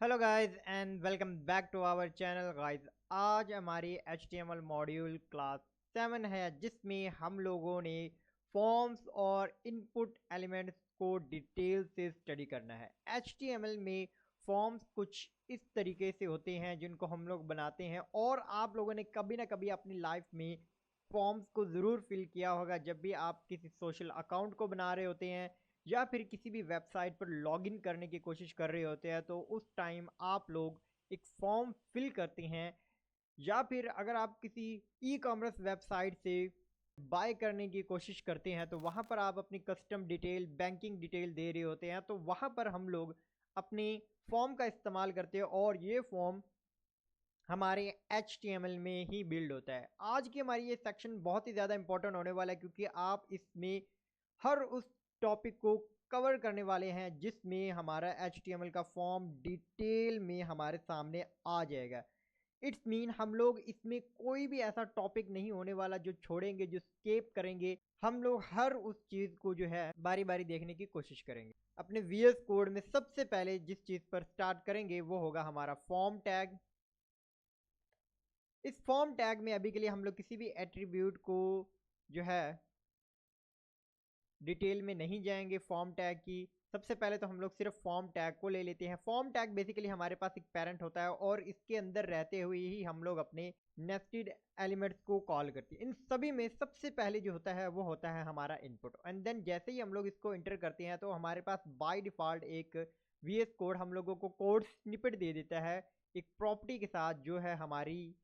Hello guys and welcome back to our channel guys. आज हमारी HTML module class 7 है जिसमें हम लोगों ने फॉर्म्स और इनपुट एलिमेंट्स को डिटेल से स्टडी करना है। HTML में फॉर्म्स कुछ इस तरीके से होते हैं जिनको हम लोग बनाते हैं और आप लोगों ने कभी ना कभी अपनी लाइफ में फॉर्म्स को ज़रूर फिल किया होगा जब भी आप किसी सोशल अकाउंट को बना रहे होते हैं या फिर किसी भी वेबसाइट पर लॉगिन करने की कोशिश कर रहे होते हैं, तो उस टाइम आप लोग एक फॉर्म फिल करते हैं। या फिर अगर आप किसी ई कॉमर्स वेबसाइट से बाय करने की कोशिश करते हैं तो वहाँ पर आप अपनी कस्टम डिटेल, बैंकिंग डिटेल दे रहे होते हैं, तो वहाँ पर हम लोग अपने फॉर्म का इस्तेमाल करते हैं और ये फॉर्म हमारे HTML में ही बिल्ड होता है। आज की हमारी ये सेक्शन बहुत ही ज़्यादा इंपॉर्टेंट होने वाला है क्योंकि आप इसमें हर उस टॉपिक को कवर करने वाले हैं जिसमें हमारा HTML का फॉर्म डिटेल में हमारे सामने आ जाएगा। इट्स मीन हम लोग इसमें कोई भी ऐसा टॉपिक नहीं होने वाला जो छोड़ेंगे, जो स्केप करेंगे। हम लोग हर उस चीज़ को जो है बारी बारी देखने की कोशिश करेंगे। अपने VS कोड में सबसे पहले जिस चीज़ पर स्टार्ट करेंगे वो होगा हमारा फॉर्म टैग। इस फॉर्म टैग में अभी के लिए हम लोग किसी भी एट्रीब्यूट को जो है डिटेल में नहीं जाएंगे। फॉर्म टैग की सबसे पहले तो हम लोग सिर्फ फॉर्म टैग को ले लेते हैं। फॉर्म टैग बेसिकली हमारे पास एक पेरेंट होता है और इसके अंदर रहते हुए ही हम लोग अपने नेस्टेड एलिमेंट्स को कॉल करते हैं। इन सभी में सबसे पहले जो होता है वो होता है हमारा इनपुट, एंड देन जैसे ही हम लोग इसको इंटर करते हैं तो हमारे पास बाय डिफ़ॉल्ट एक VS कोड हम लोगों को कोड स्निपेट दे देता है एक प्रॉपर्टी के साथ जो है हमारी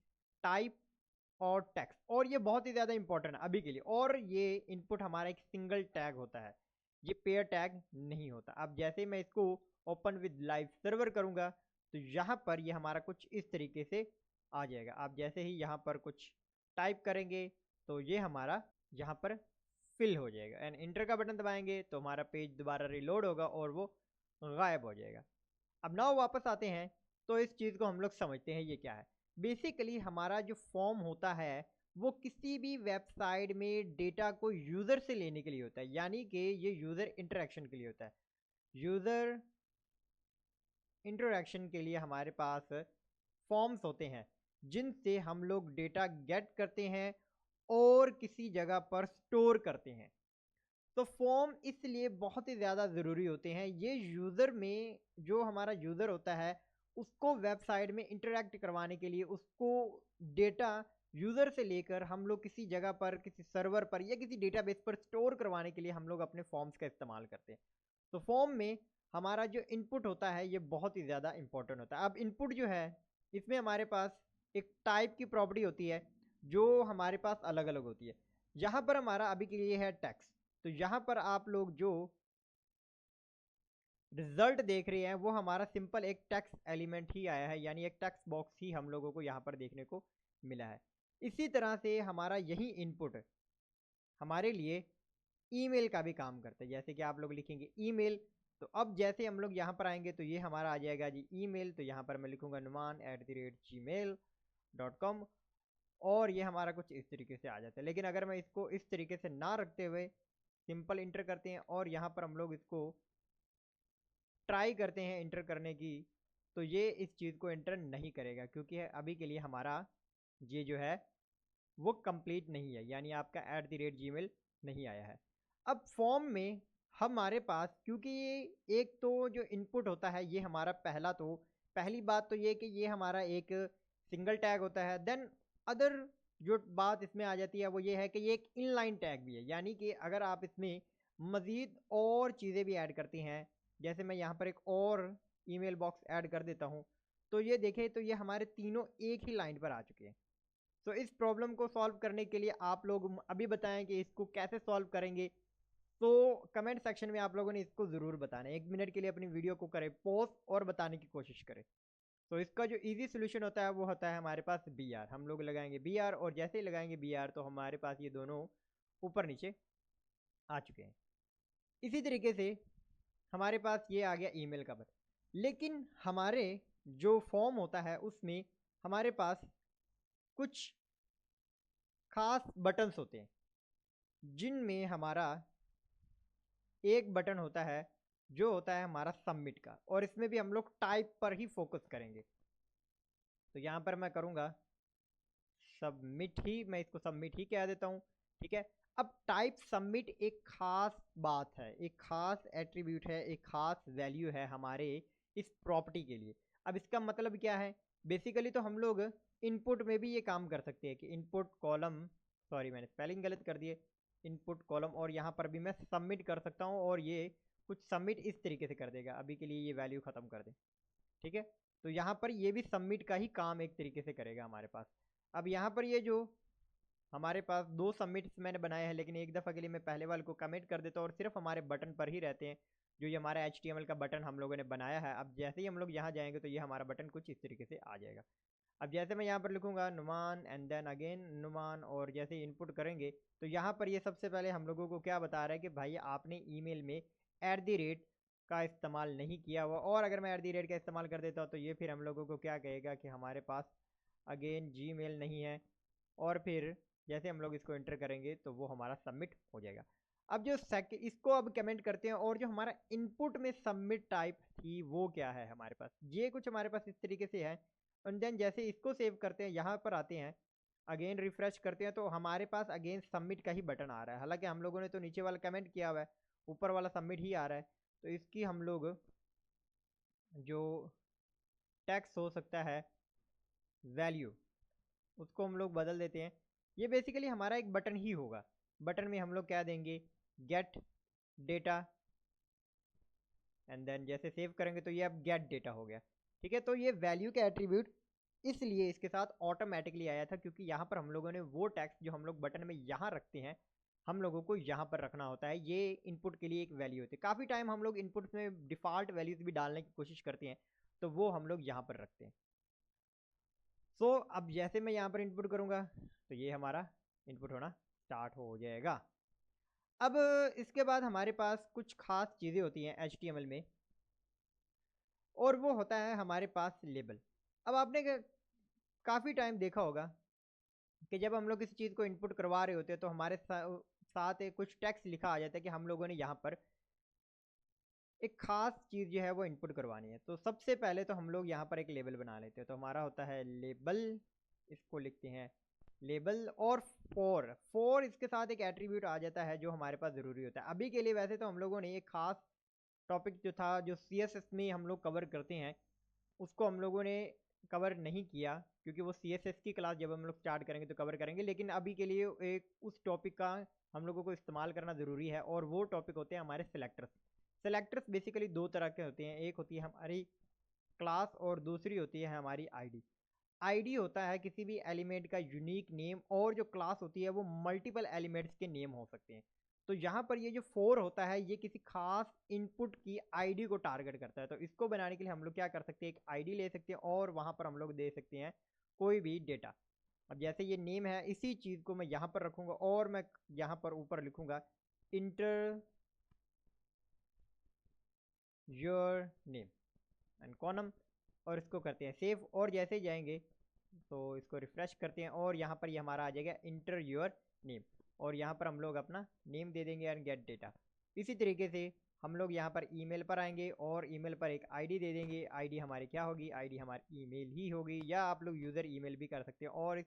टाइप और टेक्स्ट। और ये बहुत ही ज़्यादा इंपॉर्टेंट है अभी के लिए। और ये इनपुट हमारा एक सिंगल टैग होता है, ये पेयर टैग नहीं होता। अब जैसे मैं इसको ओपन विद लाइव सर्वर करूँगा तो यहाँ पर ये हमारा कुछ इस तरीके से आ जाएगा। आप जैसे ही यहाँ पर कुछ टाइप करेंगे तो ये हमारा यहाँ पर फिल हो जाएगा, एंड इंटर का बटन दबाएंगे तो हमारा पेज दोबारा रिलोड होगा और वो गायब हो जाएगा। अब नाउ वापस आते हैं तो इस चीज़ को हम लोग समझते हैं ये क्या है। बेसिकली हमारा जो फॉर्म होता है वो किसी भी वेबसाइट में डेटा को यूज़र से लेने के लिए होता है, यानी कि ये यूज़र इंटरेक्शन के लिए होता है। यूज़र इंटरेक्शन के लिए हमारे पास फॉर्म्स होते हैं जिनसे हम लोग डेटा गेट करते हैं और किसी जगह पर स्टोर करते हैं। तो फॉर्म इसलिए बहुत ही ज़्यादा ज़रूरी होते हैं। ये यूज़र में जो हमारा यूज़र होता है उसको वेबसाइट में इंटरेक्ट करवाने के लिए, उसको डेटा यूज़र से लेकर हम लोग किसी जगह पर, किसी सर्वर पर या किसी डेटाबेस पर स्टोर करवाने के लिए हम लोग अपने फॉर्म्स का इस्तेमाल करते हैं। तो फॉर्म में हमारा जो इनपुट होता है ये बहुत ही ज़्यादा इंपॉर्टेंट होता है। अब इनपुट जो है इसमें हमारे पास एक टाइप की प्रॉपर्टी होती है जो हमारे पास अलग अलग होती है। यहाँ पर हमारा अभी के लिए है टेक्स्ट, तो यहाँ पर आप लोग जो रिजल्ट देख रहे हैं वो हमारा सिंपल एक टेक्स्ट एलिमेंट ही आया है, यानी एक टेक्स्ट बॉक्स ही हम लोगों को यहाँ पर देखने को मिला है। इसी तरह से हमारा यही इनपुट हमारे लिए ईमेल का भी काम करता है। जैसे कि आप लोग लिखेंगे ईमेल, तो अब जैसे हम लोग यहाँ पर आएंगे तो ये हमारा आ जाएगा जी ईमेल। तो यहाँ पर मैं लिखूंगा numan@gmail.com और ये हमारा कुछ इस तरीके से आ जाता है। लेकिन अगर मैं इसको इस तरीके से ना रखते हुए सिंपल इंटर करते हैं और यहाँ पर हम लोग इसको ट्राई करते हैं इंटर करने की, तो ये इस चीज़ को इंटर नहीं करेगा क्योंकि अभी के लिए हमारा ये जो है वो कंप्लीट नहीं है, यानी आपका @gmail नहीं आया है। अब फॉर्म में हमारे पास क्योंकि ये एक तो जो इनपुट होता है ये हमारा पहली बात तो ये कि ये हमारा एक सिंगल टैग होता है। देन अदर जो बात इसमें आ जाती है वो ये है कि ये एक इनलाइन टैग भी है, यानी कि अगर आप इसमें मज़ीद और चीज़ें भी ऐड करती हैं, जैसे मैं यहाँ पर एक और ईमेल बॉक्स ऐड कर देता हूँ, तो ये देखें तो ये हमारे तीनों एक ही लाइन पर आ चुके हैं। तो इस प्रॉब्लम को सॉल्व करने के लिए आप लोग अभी बताएं कि इसको कैसे सॉल्व करेंगे। तो कमेंट सेक्शन में आप लोगों ने इसको ज़रूर बताना है। 1 मिनट के लिए अपनी वीडियो को करें पॉज और बताने की कोशिश करें। तो इसका जो इजी सोल्यूशन होता है वो होता है हमारे पास BR। हम लोग लगाएंगे BR और जैसे ही लगाएंगे BR तो हमारे पास ये दोनों ऊपर नीचे आ चुके हैं। इसी तरीके से हमारे पास ये आ गया ईमेल का बटन। लेकिन हमारे जो फॉर्म होता है उसमें हमारे पास कुछ खास बटन्स होते हैं जिनमें हमारा एक बटन होता है जो होता है हमारा सबमिट का, और इसमें भी हम लोग टाइप पर ही फोकस करेंगे। तो यहाँ पर मैं करूँगा सबमिट ही, मैं इसको सबमिट ही कह देता हूँ, ठीक है। अब टाइप सबमिट एक खास बात है, एक खास एट्रीब्यूट है, एक खास वैल्यू है हमारे इस प्रॉपर्टी के लिए। अब इसका मतलब क्या है, बेसिकली तो हम लोग इनपुट में भी ये काम कर सकते हैं कि इनपुट कॉलम, सॉरी मैंने स्पेलिंग गलत कर दिए, इनपुट कॉलम, और यहाँ पर भी मैं सबमिट कर सकता हूँ और ये कुछ सबमिट इस तरीके से कर देगा। अभी के लिए ये वैल्यू ख़त्म कर दें, ठीक है। तो यहाँ पर ये भी सबमिट का ही काम एक तरीके से करेगा हमारे पास। अब यहाँ पर ये जो हमारे पास दो सबमिट्स मैंने बनाए हैं, लेकिन एक दफ़ा के लिए मैं पहले वाले को कमिट कर देता हूँ और सिर्फ हमारे बटन पर ही रहते हैं, जो ये हमारा HTML का बटन हम लोगों ने बनाया है। अब जैसे ही हम लोग यहाँ जाएंगे तो ये हमारा बटन कुछ इस तरीके से आ जाएगा। अब जैसे मैं यहाँ पर लिखूंगा नुमान एंड देन अगेन नुमान, और जैसे इनपुट करेंगे तो यहाँ पर ये सबसे पहले हम लोगों को क्या बता रहा है कि भाई आपने ईमेल में @ का इस्तेमाल नहीं किया हुआ। और अगर मैं @ का इस्तेमाल कर देता हूँ तो ये फिर हम लोगों को क्या कहेगा कि हमारे पास अगेन Gmail नहीं है, और फिर जैसे हम लोग इसको एंटर करेंगे तो वो हमारा सबमिट हो जाएगा। अब जो इसको अब कमेंट करते हैं, और जो हमारा इनपुट में सबमिट टाइप थी वो क्या है हमारे पास, ये कुछ हमारे पास इस तरीके से है। एंड देन जैसे इसको सेव करते हैं, यहाँ पर आते हैं, अगेन रिफ्रेश करते हैं तो हमारे पास अगेन सबमिट का ही बटन आ रहा है। हालांकि हम लोगों ने तो नीचे वाला कमेंट किया हुआ है, ऊपर वाला सबमिट ही आ रहा है। तो इसकी हम लोग जो टेक्स्ट हो सकता है वैल्यू, उसको हम लोग बदल देते हैं। ये बेसिकली हमारा एक बटन ही होगा। बटन में हम लोग क्या देंगे, गेट डेटा, एंड देन जैसे सेव करेंगे तो ये अब गेट डेटा हो गया, ठीक है। तो ये वैल्यू का एट्रीब्यूट इसलिए इसके साथ ऑटोमेटिकली आया था क्योंकि यहाँ पर हम लोगों ने वो टेक्स्ट जो हम लोग बटन में यहाँ रखते हैं, हम लोगों को यहाँ पर रखना होता है। ये इनपुट के लिए एक वैल्यू होती है। काफ़ी टाइम हम लोग इनपुट में डिफ़ॉल्ट वैल्यूज भी डालने की कोशिश करते हैं, तो वो हम लोग यहाँ पर रखते हैं। सो अब जैसे मैं यहाँ पर इनपुट करूँगा तो ये हमारा इनपुट होना स्टार्ट हो जाएगा। अब इसके बाद हमारे पास कुछ खास चीज़ें होती हैं HTML में, और वो होता है हमारे पास लेबल। अब आपने काफ़ी टाइम देखा होगा कि जब हम लोग किसी चीज़ को इनपुट करवा रहे होते हैं तो हमारे साथ एक कुछ टेक्स्ट लिखा आ जाता है कि हम लोगों ने यहाँ पर एक खास चीज़ जो है वो इनपुट करवानी है। तो सबसे पहले तो हम लोग यहाँ पर एक लेबल बना लेते हैं। तो हमारा होता है लेबल, इसको लिखते हैं लेबल, और फोर इसके साथ एक एट्रीब्यूट आ जाता है जो हमारे पास ज़रूरी होता है। अभी के लिए वैसे तो हम लोगों ने एक खास टॉपिक जो था, जो CSS में हम लोग कवर करते हैं, उसको हम लोगों ने कवर नहीं किया क्योंकि वो CSS की क्लास जब हम लोग स्टार्ट करेंगे तो कवर करेंगे। लेकिन अभी के लिए एक उस टॉपिक का हम लोगों को इस्तेमाल करना ज़रूरी है, और वो टॉपिक होते हैं हमारे सेलेक्टर्स। सेलेक्टर्स बेसिकली दो तरह के होते हैं, एक होती है हमारी क्लास और दूसरी होती है हमारी आईडी। आईडी होता है किसी भी एलिमेंट का यूनिक नेम, और जो क्लास होती है वो मल्टीपल एलिमेंट्स के नेम हो सकते हैं। तो यहाँ पर ये जो फोर होता है ये किसी खास इनपुट की आईडी को टारगेट करता है। तो इसको बनाने के लिए हम लोग क्या कर सकते हैं, एक आईडी ले सकते हैं और वहाँ पर हम लोग दे सकते हैं कोई भी डेटा। अब जैसे ये नेम है, इसी चीज़ को मैं यहाँ पर रखूँगा और मैं यहाँ पर ऊपर लिखूँगा inter your name and column, और इसको करते हैं सेव। और जैसे ही जाएंगे तो इसको रिफ्रेश करते हैं और यहाँ पर ये हमारा आ जाएगा इंटर योर नेम, और यहाँ पर हम लोग अपना नेम दे देंगे एंड गेट डेटा। इसी तरीके से हम लोग यहाँ पर ईमेल पर आएंगे और ईमेल पर एक आईडी दे देंगे। आईडी हमारी क्या होगी, आईडी हमारी ईमेल ही होगी, या आप लोग यूज़र ईमेल भी कर सकते हैं। और इस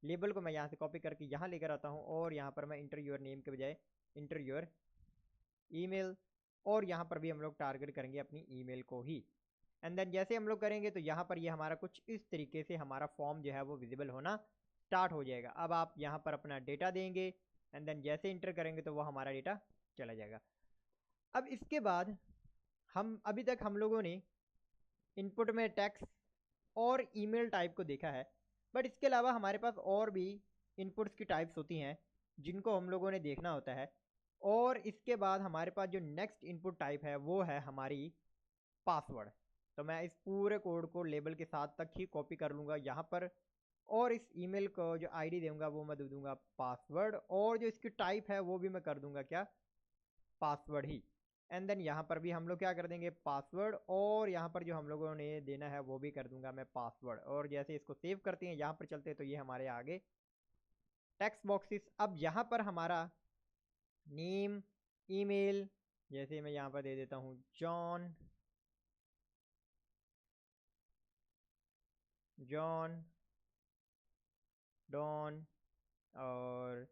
लेबल को मैं यहाँ से कॉपी करके यहाँ लेकर आता हूँ, और यहाँ पर मैं इंटर योर नेम के बजाय इंटर योर ईमेल, और यहाँ पर भी हम लोग टारगेट करेंगे अपनी ईमेल को ही। एंड देन जैसे हम लोग करेंगे तो यहाँ पर ये हमारा कुछ इस तरीके से हमारा फॉर्म जो है वो विजिबल होना स्टार्ट हो जाएगा। अब आप यहाँ पर अपना डेटा देंगे एंड देन जैसे इंटर करेंगे तो वो हमारा डेटा चला जाएगा। अब इसके बाद हम अभी तक हम लोगों ने इनपुट में टेक्स्ट और ईमेल टाइप को देखा है, बट इसके अलावा हमारे पास और भी इनपुट्स की टाइप्स होती हैं जिनको हम लोगों ने देखना होता है। और इसके बाद हमारे पास जो नेक्स्ट इनपुट टाइप है वो है हमारी पासवर्ड। तो मैं इस पूरे कोड को लेबल के साथ तक ही कॉपी कर लूँगा यहाँ पर, और इस ईमेल को जो आईडी दूंगा वो मैं दे दूंगा पासवर्ड, और जो इसकी टाइप है वो भी मैं कर दूंगा क्या, पासवर्ड ही। एंड देन यहाँ पर भी हम लोग क्या कर देंगे पासवर्ड, और यहाँ पर जो हम लोगों ने देना है वो भी कर दूंगा मैं पासवर्ड। और जैसे इसको सेव करते हैं, यहाँ पर चलते हैं, तो ये हमारे आगे टेक्स्ट बॉक्सेस। अब यहाँ पर हमारा नेम, ईमेल, जैसे मैं यहाँ पर दे देता हूँ जॉन डॉन और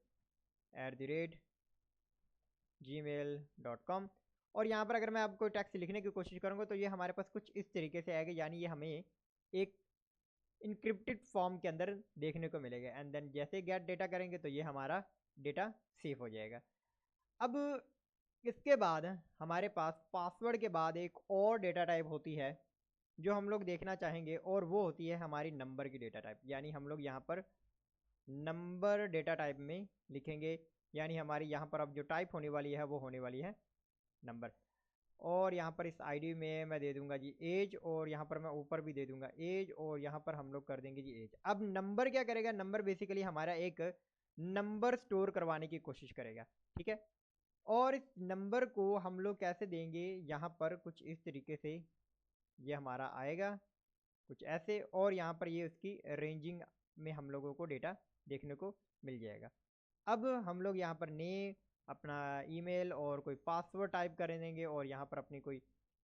@gmail.com। और यहाँ पर अगर मैं आपको टेक्स्ट लिखने की कोशिश करूँगा तो ये हमारे पास कुछ इस तरीके से आएगा, यानी ये हमें एक इनक्रिप्टेड फॉर्म के अंदर देखने को मिलेगा। एंड देन जैसे गेट डेटा करेंगे तो ये हमारा डेटा सेव हो जाएगा। अब इसके बाद हमारे पास पासवर्ड के बाद एक और डेटा टाइप होती है जो हम लोग देखना चाहेंगे, और वो होती है हमारी नंबर की डेटा टाइप। यानी हम लोग यहाँ पर नंबर डेटा टाइप में लिखेंगे, यानी हमारी यहाँ पर अब जो टाइप होने वाली है वो होने वाली है नंबर। और यहाँ पर इस आईडी में मैं दे दूंगा जी एज, और यहाँ पर मैं ऊपर भी दे दूंगा एज, और यहाँ पर हम लोग कर देंगे जी एज। अब नंबर क्या करेगा, नंबर बेसिकली हमारा एक नंबर स्टोर करवाने की कोशिश करेगा, ठीक है। और इस नंबर को हम लोग कैसे देंगे, यहाँ पर कुछ इस तरीके से ये हमारा आएगा कुछ ऐसे, और यहाँ पर ये उसकी रेंजिंग में हम लोगों को डेटा देखने को मिल जाएगा। अब हम लोग यहाँ पर नेम, अपना ईमेल और कोई पासवर्ड टाइप कर देंगे, और यहाँ पर अपनी कोई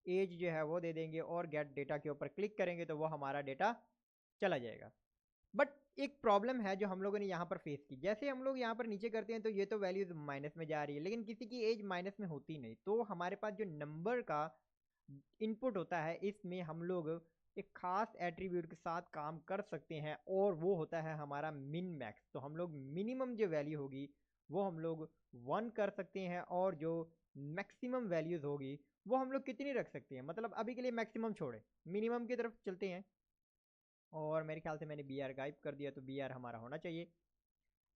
एज जो है वो दे देंगे, और गेट डेटा के ऊपर क्लिक करेंगे तो वो हमारा डेटा चला जाएगा। बट एक प्रॉब्लम है जो हम लोगों ने यहाँ पर फेस की। जैसे हम लोग यहाँ पर नीचे करते हैं तो ये तो वैल्यूज माइनस में जा रही है, लेकिन किसी की एज माइनस में होती नहीं। तो हमारे पास जो नंबर का इनपुट होता है, इसमें हम लोग एक खास एट्रीब्यूट के साथ काम कर सकते हैं, और वो होता है हमारा मिन मैक्स। तो हम लोग मिनिमम जो वैल्यू होगी वो हम लोग 1 कर सकते हैं, और जो मैक्सिमम वैल्यूज होगी वो हम लोग कितनी रख सकते हैं। मतलब अभी के लिए मैक्सिमम छोड़े, मिनिमम की तरफ चलते हैं। और मेरे ख्याल से मैंने बी आर गायब कर दिया, तो बी आर हमारा होना चाहिए।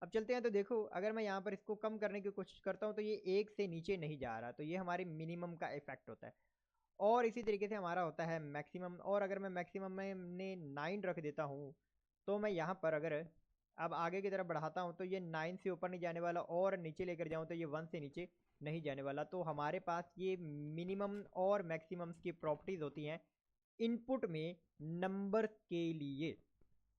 अब चलते हैं, तो देखो अगर मैं यहाँ पर इसको कम करने की कोशिश करता हूँ तो ये 1 से नीचे नहीं जा रहा, तो ये हमारे मिनिमम का इफेक्ट होता है। और इसी तरीके से हमारा होता है मैक्सिमम, और अगर मैं मैक्सिमम में 9 रख देता हूँ तो मैं यहाँ पर अगर अब आगे की तरफ बढ़ाता हूँ तो ये 9 से ऊपर नहीं जाने वाला, और नीचे लेकर जाऊँ तो ये 1 से नीचे नहीं जाने वाला। तो हमारे पास ये मिनिमम और मैक्सिमम्स की प्रॉपर्टीज होती हैं इनपुट में नंबर के लिए।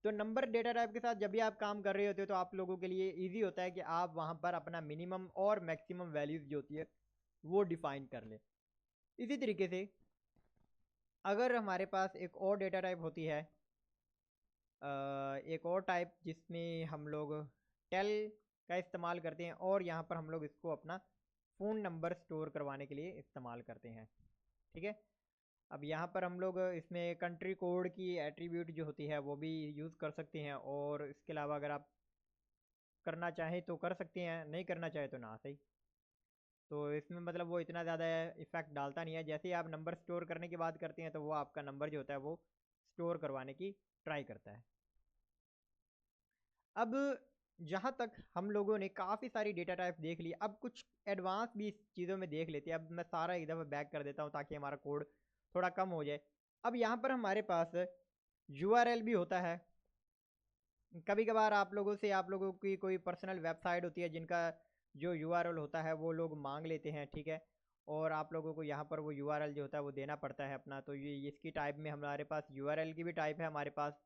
तो नंबर डेटा टाइप के साथ जब भी आप काम कर रहे होते हो तो आप लोगों के लिए इजी होता है कि आप वहाँ पर अपना मिनिमम और मैक्सिमम वैल्यूज जो होती है वो डिफाइन कर ले। इसी तरीके से अगर हमारे पास एक और डेटा टाइप होती है, एक और टाइप जिसमें हम लोग टेल का इस्तेमाल करते हैं, और यहाँ पर हम लोग इसको अपना फ़ोन नंबर स्टोर करवाने के लिए इस्तेमाल करते हैं, ठीक है। अब यहाँ पर हम लोग इसमें कंट्री कोड की एट्रीब्यूट जो होती है वो भी यूज़ कर सकते हैं, और इसके अलावा अगर आप करना चाहें तो कर सकते हैं, नहीं करना चाहे तो ना सही। तो इसमें मतलब वो इतना ज़्यादा इफेक्ट डालता नहीं है। जैसे ही आप नंबर स्टोर करने की बात करते हैं तो वो आपका नंबर जो होता है वो स्टोर करवाने की ट्राई करता है। अब जहाँ तक हम लोगों ने काफ़ी सारी डेटा टाइप देख ली, अब कुछ एडवांस भी इस चीज़ों में देख लेते हैं। अब मैं सारा एक दफ़ा बैक कर देता हूँ ताकि हमारा कोड थोड़ा कम हो जाए। अब यहाँ पर हमारे पास URL भी होता है। कभी कभार आप लोगों की कोई पर्सनल वेबसाइट होती है जिनका जो URL होता है वो लोग मांग लेते हैं, ठीक है। और आप लोगों को यहाँ पर वो URL जो होता है वो देना पड़ता है अपना। तो ये इसकी टाइप में हमारे पास URL की भी टाइप है हमारे पास।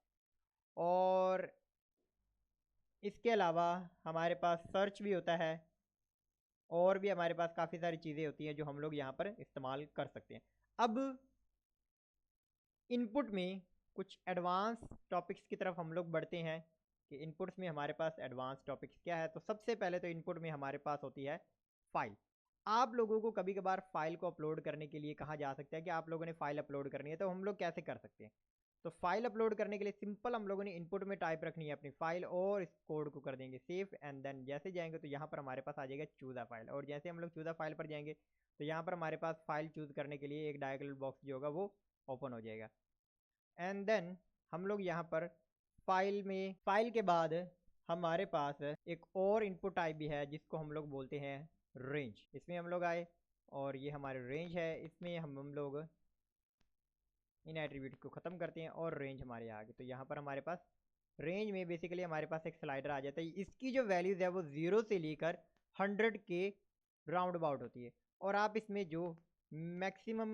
और इसके अलावा हमारे पास सर्च भी होता है, और भी हमारे पास काफ़ी सारी चीज़ें होती हैं जो हम लोग यहाँ पर इस्तेमाल कर सकते हैं। अब इनपुट में कुछ एडवांस टॉपिक्स की तरफ हम लोग बढ़ते हैं कि इनपुट्स में हमारे पास एडवांस टॉपिक्स क्या है। तो सबसे पहले तो इनपुट में हमारे पास होती है फाइल। आप लोगों को कभी कभार फाइल को अपलोड करने के लिए कहा जा सकता है कि आप लोगों ने फाइल अपलोड करनी है, तो हम लोग कैसे कर सकते हैं। तो फाइल अपलोड करने के लिए सिंपल हम लोगों ने इनपुट में टाइप रखनी है अपनी फाइल, और इस कोड को कर देंगे सेव। एंड देन जैसे जाएंगे तो यहाँ पर हमारे पास आ जाएगा चूज़ा फाइल, और जैसे हम लोग चूज़ा फाइल पर जाएंगे तो यहाँ पर हमारे पास फाइल चूज़ करने के लिए एक डायलॉग बॉक्स जो होगा वो ओपन हो जाएगा। एंड देन हम लोग यहाँ पर फाइल के बाद हमारे पास एक और इनपुट टाइप भी है जिसको हम लोग बोलते हैं रेंज। इसमें हम लोग आए, और ये हमारे रेंज है। इसमें हम लोग इन एट्रीब्यूट को ख़त्म करते हैं और रेंज हमारे आ गए। तो यहाँ पर हमारे पास रेंज में बेसिकली हमारे पास एक स्लाइडर आ जाता है। इसकी जो वैल्यूज़ है वो 0 से लेकर 100 के राउंड अबाउट होती है, और आप इसमें जो मैक्सिमम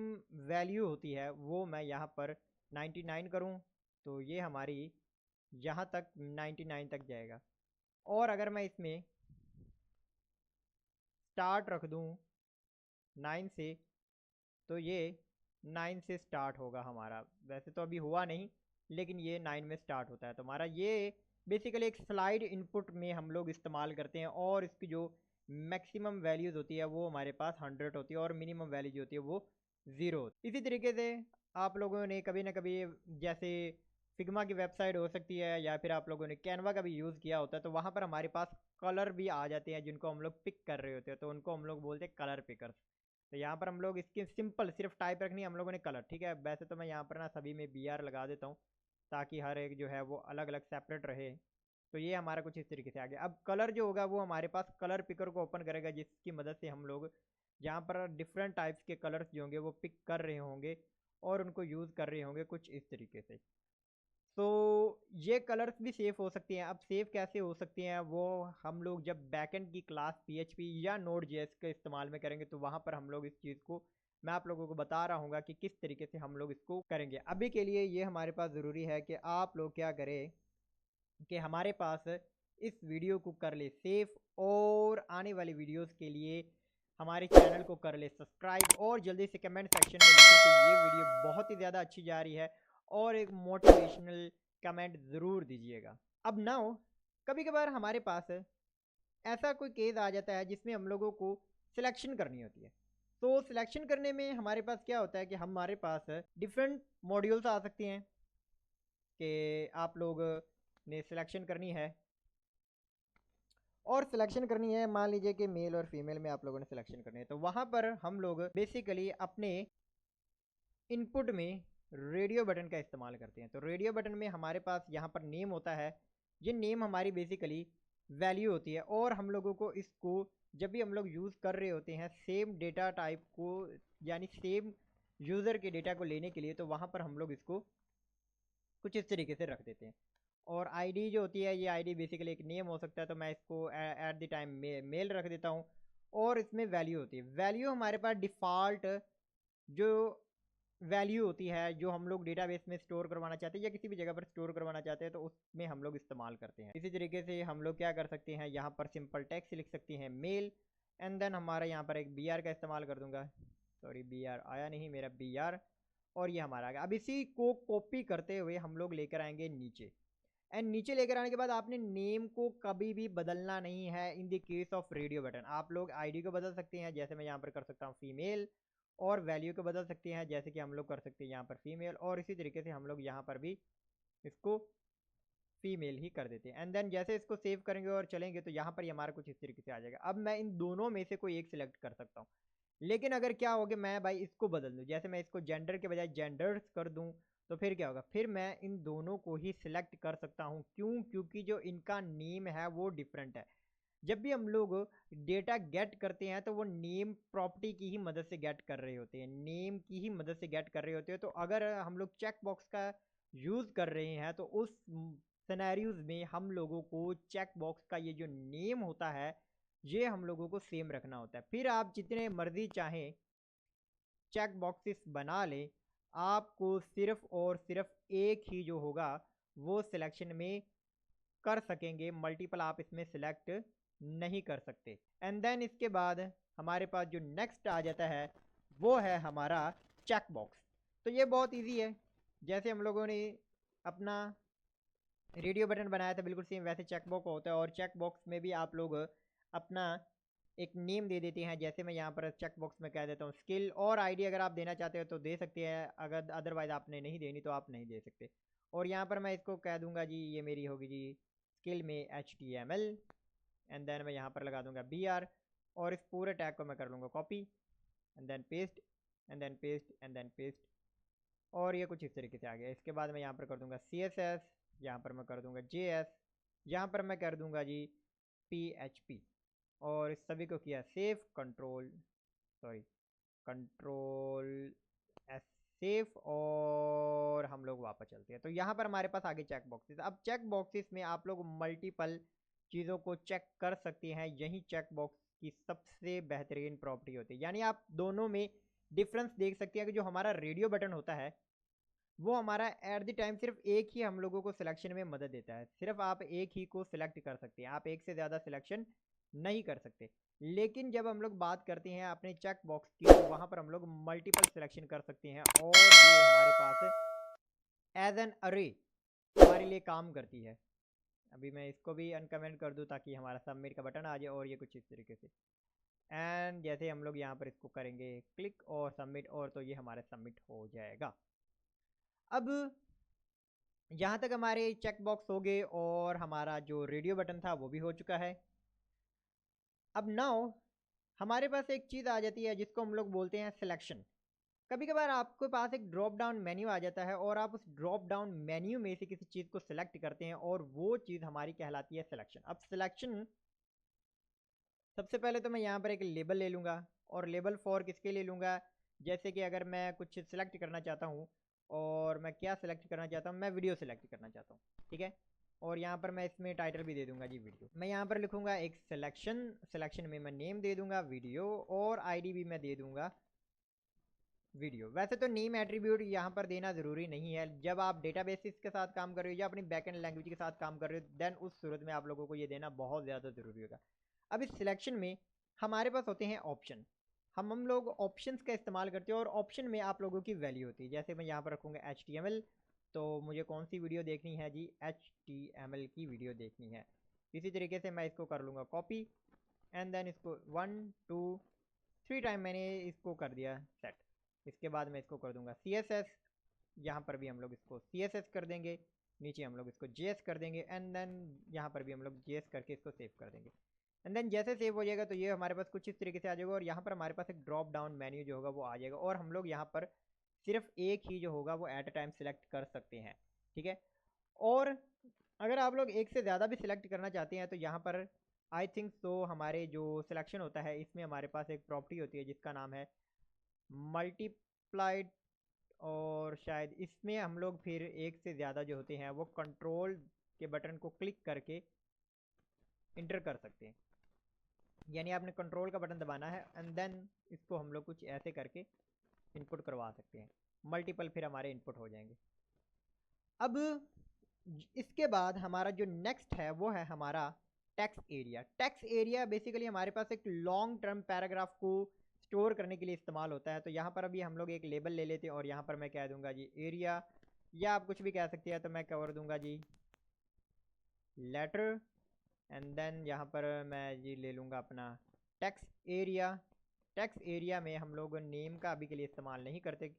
वैल्यू होती है वो मैं यहाँ पर 99 करूँ तो ये हमारी यहाँ तक 99 तक जाएगा। और अगर मैं इसमें स्टार्ट रख दूँ 9 से, तो ये 9 से स्टार्ट होगा हमारा। वैसे तो अभी हुआ नहीं, लेकिन ये 9 में स्टार्ट होता है। तो हमारा ये बेसिकली एक स्लाइड इनपुट में हम लोग इस्तेमाल करते हैं, और इसकी जो मैक्सिमम वैल्यूज़ होती है वो हमारे पास 100 होती है, और मिनिमम वैल्यू जो होती है वो 0 होती है। इसी तरीके से आप लोगों ने कभी ना कभी, जैसे फिग्मा की वेबसाइट हो सकती है, या फिर आप लोगों ने कैनवा का भी यूज़ किया होता है, तो वहाँ पर हमारे पास कलर भी आ जाते हैं जिनको हम लोग पिक कर रहे होते हैं, तो उनको हम लोग बोलते हैं कलर पिकर्स। तो यहाँ पर हम लोग इसकी सिंपल सिर्फ टाइप रखनी है हम लोगों ने कलर, ठीक है। वैसे तो मैं यहाँ पर ना सभी में BR लगा देता हूँ, ताकि हर एक जो है वो अलग अलग सेपरेट रहे। तो ये हमारा कुछ इस तरीके से आ गया। अब कलर जो होगा वो हमारे पास कलर पिकर को ओपन करेगा, जिसकी मदद से हम लोग यहाँ पर डिफरेंट टाइप्स के कलर्स जो होंगे वो पिक कर रहे होंगे, और उनको यूज़ कर रहे होंगे कुछ इस तरीके से। तो ये कलर्स भी सेफ हो सकती हैं। अब सेफ कैसे हो सकती हैं वो हम लोग जब बैकएंड की क्लास PHP या Node.js के इस्तेमाल में करेंगे, तो वहाँ पर हम लोग इस चीज़ को, मैं आप लोगों को बता रहा हूँ कि किस तरीके से हम लोग इसको करेंगे। अभी के लिए ये हमारे पास ज़रूरी है कि आप लोग क्या करें कि हमारे पास इस वीडियो को कर ले सेफ, और आने वाली वीडियोस के लिए हमारे चैनल को कर ले सब्सक्राइब, और जल्दी से कमेंट सेक्शन में लिखें कि ये वीडियो बहुत ही ज़्यादा अच्छी जा रही है, और एक मोटिवेशनल कमेंट ज़रूर दीजिएगा। अब नाउ कभी कभार हमारे पास ऐसा कोई केस आ जाता है जिसमें हम लोगों को सिलेक्शन करनी होती है। तो सिलेक्शन करने में हमारे पास क्या होता है कि हमारे पास डिफरेंट मॉड्यूल्स आ सकते हैं कि आप लोग ने सिलेक्शन करनी है, और सिलेक्शन करनी है, मान लीजिए कि मेल और फीमेल में आप लोगों ने सिलेक्शन करनी है। तो वहाँ पर हम लोग बेसिकली अपने इनपुट में रेडियो बटन का इस्तेमाल करते हैं। तो रेडियो बटन में हमारे पास यहाँ पर नेम होता है, ये नेम हमारी बेसिकली वैल्यू होती है, और हम लोगों को इसको जब भी हम लोग यूज़ कर रहे होते हैं सेम डेटा टाइप को, यानी सेम यूज़र के डेटा को लेने के लिए, तो वहाँ पर हम लोग इसको कुछ इस तरीके से रख देते हैं। और आईडी जो होती है, ये आईडी बेसिकली एक नेम हो सकता है, तो मैं इसको एट द टाइम मेल रख देता हूँ। और इसमें वैल्यू होती है, वैल्यू हमारे पास डिफ़ॉल्ट जो वैल्यू होती है जो हम लोग डेटाबेस में स्टोर करवाना चाहते हैं, या किसी भी जगह पर स्टोर करवाना चाहते हैं, तो उसमें हम लोग इस्तेमाल करते हैं। इसी तरीके से हम लोग क्या कर सकते हैं, यहाँ पर सिंपल टेक्स्ट लिख सकते हैं मेल, एंड देन हमारा यहाँ पर एक BR का इस्तेमाल कर दूंगा। सॉरी, BR आया नहीं मेरा, BR, और ये हमारा आ गया। अब इसी को कॉपी करते हुए हम लोग लेकर आएंगे नीचे, एंड नीचे लेकर आने के बाद आपने नेम को कभी भी बदलना नहीं है। In the case of radio button आप लोग आईडी को बदल सकते हैं, जैसे मैं यहाँ पर कर सकता हूँ फीमेल, और वैल्यू को बदल सकते हैं, जैसे कि हम लोग कर सकते हैं यहाँ पर फीमेल, और इसी तरीके से हम लोग यहाँ पर भी इसको फीमेल ही कर देते हैं। एंड देन जैसे इसको सेव करेंगे और चलेंगे, तो यहाँ पर ही हमारा कुछ इस तरीके से आ जाएगा। अब मैं इन दोनों में से कोई एक सिलेक्ट कर सकता हूँ, लेकिन अगर क्या होगा, मैं भाई इसको बदल दूँ, जैसे मैं इसको जेंडर के बजाय जेंडर्स कर दूँ, तो फिर क्या होगा, फिर मैं इन दोनों को ही सिलेक्ट कर सकता हूँ। क्यों? क्योंकि जो इनका नेम है वो डिफरेंट है। जब भी हम लोग डेटा गेट करते हैं, तो वो नेम प्रॉपर्टी की ही मदद से गेट कर रहे होते हैं, नेम की ही मदद से गेट कर रहे होते हैं। तो अगर हम लोग चेक बॉक्स का यूज़ कर रहे हैं, तो उस सिनेरियोज में हम लोगों को चेक बॉक्स का ये जो नेम होता है, ये हम लोगों को सेम रखना होता है। फिर आप जितने मर्जी चाहें चेक बॉक्सेस बना लें, आपको सिर्फ और सिर्फ एक ही जो होगा वो सिलेक्शन में कर सकेंगे, मल्टीपल आप इसमें सिलेक्ट नहीं कर सकते। एंड देन इसके बाद हमारे पास जो नेक्स्ट आ जाता है वो है हमारा चेक बॉक्स। तो ये बहुत इजी है, जैसे हम लोगों ने अपना रेडियो बटन बनाया था बिल्कुल सेम वैसे चेक बॉक्स होता है, और चेक बॉक्स में भी आप लोग अपना एक नेम दे देते हैं। जैसे मैं यहाँ पर चेक बॉक्स में कह देता हूँ स्किल, और आईडी अगर आप देना चाहते हो तो दे सकते हैं, अगर अदरवाइज आपने नहीं देनी तो आप नहीं दे सकते। और यहाँ पर मैं इसको कह दूंगा जी, ये मेरी होगी जी स्किल में HTML, एंड देन मैं यहाँ पर लगा दूंगा BR, और इस पूरे टैग को मैं कर लूँगा copy, and then paste, and then paste, and then paste, और ये कुछ इस तरीके से आ गया। इसके बाद मैं यहाँ पर कर दूंगा CSS, यहाँ पर मैं कर दूंगा JS, यहाँ पर मैं कर दूंगा जी PHP, और इस सभी को किया सेव, कंट्रोल एस सेफ, और हम लोग वापस चलते हैं। तो यहाँ पर हमारे पास आगे चेक बॉक्सेस। अब चेक बॉक्सेस में आप लोग मल्टीपल चीज़ों को चेक कर सकते हैं, यही चेक बॉक्स की सबसे बेहतरीन प्रॉपर्टी होती है। यानी आप दोनों में डिफरेंस देख सकते हैं कि जो हमारा रेडियो बटन होता है वो हमारा एट द टाइम सिर्फ एक ही हम लोगों को सिलेक्शन में मदद देता है, सिर्फ आप एक ही को सिलेक्ट कर सकते हैं, आप एक से ज़्यादा सिलेक्शन नहीं कर सकते। लेकिन जब हम लोग बात करते हैं अपने चेक बॉक्स की, तो वहाँ पर हम लोग मल्टीपल सिलेक्शन कर सकते हैं और ये हमारे पास एज एन अरे हमारे लिए काम करती है। अभी मैं इसको भी अनकमेंट कर दूं ताकि हमारा सबमिट का बटन आ जाए, और ये कुछ इस तरीके से। एंड जैसे हम लोग यहाँ पर इसको करेंगे क्लिक और सबमिट, और तो ये हमारा सबमिट हो जाएगा। अब यहाँ तक हमारे चेक बॉक्स हो गए और हमारा जो रेडियो बटन था वो भी हो चुका है। अब नाउ हमारे पास एक चीज़ आ जाती है जिसको हम लोग बोलते हैं सिलेक्शन। कभी कभार आपके पास एक ड्रॉप डाउन मेन्यू आ जाता है और आप उस ड्रॉप डाउन मेन्यू में से किसी चीज़ को सिलेक्ट करते हैं और वो चीज़ हमारी कहलाती है सिलेक्शन। अब सिलेक्शन, सबसे पहले तो मैं यहाँ पर एक लेबल ले लूँगा, और लेबल फॉर किसके ले लूँगा, जैसे कि अगर मैं कुछ सिलेक्ट करना चाहता हूँ, और मैं क्या सिलेक्ट करना चाहता हूँ, मैं वीडियो सिलेक्ट करना चाहता हूँ, ठीक है। और यहाँ पर मैं इसमें टाइटल भी दे दूंगा जी वीडियो। मैं यहाँ पर लिखूंगा एक सिलेक्शन में मैं नेम दे दूंगा वीडियो, और आईडी भी मैं दे दूंगा वीडियो। वैसे तो नेम एट्रीब्यूट यहाँ पर देना ज़रूरी नहीं है। जब आप डेटाबेसिस के साथ काम कर रहे हो या अपनी बैकएंड लैंग्वेज के साथ काम कर रहे हो, देन उस सूरत में आप लोगों को ये देना बहुत ज़्यादा ज़रूरी होगा। अब इस सिलेक्शन में हमारे पास होते हैं ऑप्शन। हम लोग ऑप्शंस का इस्तेमाल करते हैं और ऑप्शन में आप लोगों की वैल्यू होती है। जैसे मैं यहाँ पर रखूँगा HTML, तो मुझे कौन सी वीडियो देखनी है जी, HTML की वीडियो देखनी है। इसी तरीके से मैं इसको कर लूँगा कॉपी, एंड देन इसको 1 2 3 टाइम मैंने इसको कर दिया सेट। इसके बाद मैं इसको कर दूंगा CSS, यहाँ पर भी हम लोग इसको CSS कर देंगे, नीचे हम लोग इसको JS कर देंगे, एंड देन यहाँ पर भी हम लोग JS करके इसको सेव कर देंगे। एंड देन जैसे सेव हो जाएगा तो ये हमारे पास कुछ इस तरीके से आ जाएगा, और यहाँ पर हमारे पास एक ड्रॉप डाउन मेन्यू जो होगा वो आ जाएगा, और हम लोग यहाँ पर सिर्फ एक ही जो होगा वो एट अ टाइम सिलेक्ट कर सकते हैं, ठीक है। और अगर आप लोग एक से ज़्यादा भी सिलेक्ट करना चाहते हैं तो यहाँ पर आई थिंक तो हमारे जो सिलेक्शन होता है इसमें हमारे पास एक प्रॉपर्टी होती है जिसका नाम है मल्टीप्लाइड, और शायद इसमें हम लोग फिर एक से ज़्यादा जो होते हैं वो कंट्रोल के बटन को क्लिक करके इंटर कर सकते हैं। यानी आपने कंट्रोल का बटन दबाना है, एंड देन इसको हम लोग कुछ ऐसे करके इनपुट करवा सकते हैं। मल्टीपल फिर हमारे इनपुट हो जाएंगे। अब इसके बाद हमारा जो नेक्स्ट है वो है हमारा text area. Text area basically हमारे पास एक लॉन्ग टर्म पैराग्राफ को स्टोर करने के लिए इस्तेमाल होता है। तो यहाँ पर अभी हम लोग एक लेबल ले लेते हैं, और यहाँ पर मैं कह दूंगा जी एरिया, या आप कुछ भी कह सकते हैं। तो मैं कर दूंगा जी लेटर, एंड देन यहाँ पर मैं जी ले लूँगा अपना टेक्स्ट एरिया। टेक्स्ट एरिया में हम लोग नेम का अभी के लिए इस्तेमाल नहीं करते,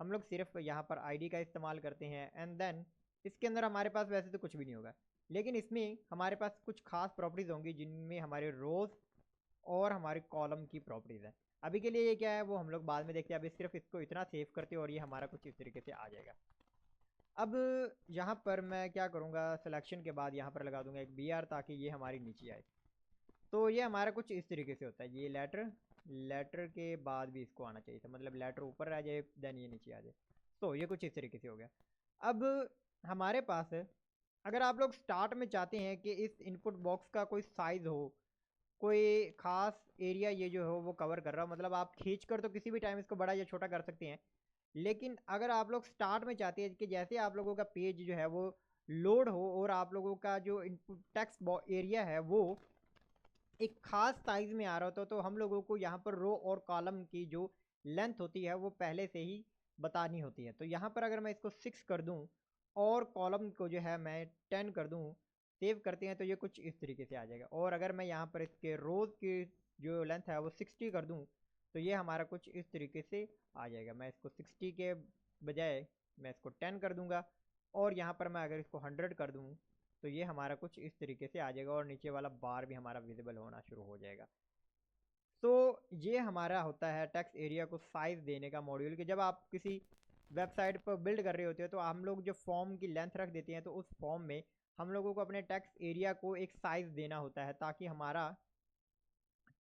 हम लोग सिर्फ यहाँ पर आईडी का इस्तेमाल करते हैं। एंड देन इसके अंदर हमारे पास वैसे तो कुछ भी नहीं होगा, लेकिन इसमें हमारे पास कुछ खास प्रॉपर्टीज़ होंगी जिनमें हमारे रोज़ और हमारे कॉलम की प्रॉपर्टीज़ है। अभी के लिए ये क्या है वो हम लोग बाद में देखते हैं। अभी सिर्फ इसको इतना सेव करते हैं और ये हमारा कुछ इस तरीके से आ जाएगा। अब यहाँ पर मैं क्या करूँगा, सिलेक्शन के बाद यहाँ पर लगा दूंगा एक BR, ताकि ये हमारी नीचे आए। तो ये हमारा कुछ इस तरीके से होता है। ये लेटर के बाद भी इसको आना चाहिए था, मतलब लेटर ऊपर आ जाए देन ये नीचे आ जाए। तो ये कुछ इस तरीके से हो गया। अब हमारे पास अगर आप लोग स्टार्ट में चाहते हैं कि इस इनपुट बॉक्स का कोई साइज़ हो, कोई खास एरिया ये जो हो वो कवर कर रहा हो, मतलब आप खींच कर तो किसी भी टाइम इसको बड़ा या छोटा कर सकते हैं। लेकिन अगर आप लोग स्टार्ट में चाहते हैं कि जैसे आप लोगों का पेज जो है वो लोड हो और आप लोगों का जो इनपुट टेक्स्ट एरिया है वो एक खास साइज में आ रहा होता तो हम लोगों को यहाँ पर रो और कॉलम की जो लेंथ होती है वो पहले से ही बतानी होती है। तो यहाँ पर अगर मैं इसको 6 कर दूँ और कॉलम को जो है मैं 10 कर दूँ, सेव करते हैं तो ये कुछ इस तरीके से आ जाएगा। और अगर मैं यहाँ पर इसके रोज़ की जो लेंथ है वो 60 कर दूँ तो ये हमारा कुछ इस तरीके से आ जाएगा। मैं इसको 60 के बजाय मैं इसको 10 कर दूँगा, और यहाँ पर मैं अगर इसको 100 कर दूँ तो ये हमारा कुछ इस तरीके से आ जाएगा, और नीचे वाला बार भी हमारा विजिबल होना शुरू हो जाएगा। तो ये हमारा होता है टेक्स्ट एरिया को साइज़ देने का मॉड्यूल, कि जब आप किसी वेबसाइट पर बिल्ड कर रहे होते हो तो हम लोग जो फॉर्म की लेंथ रख देते हैं, तो उस फॉर्म में हम लोगों को अपने टेक्स्ट एरिया को एक साइज़ देना होता है, ताकि हमारा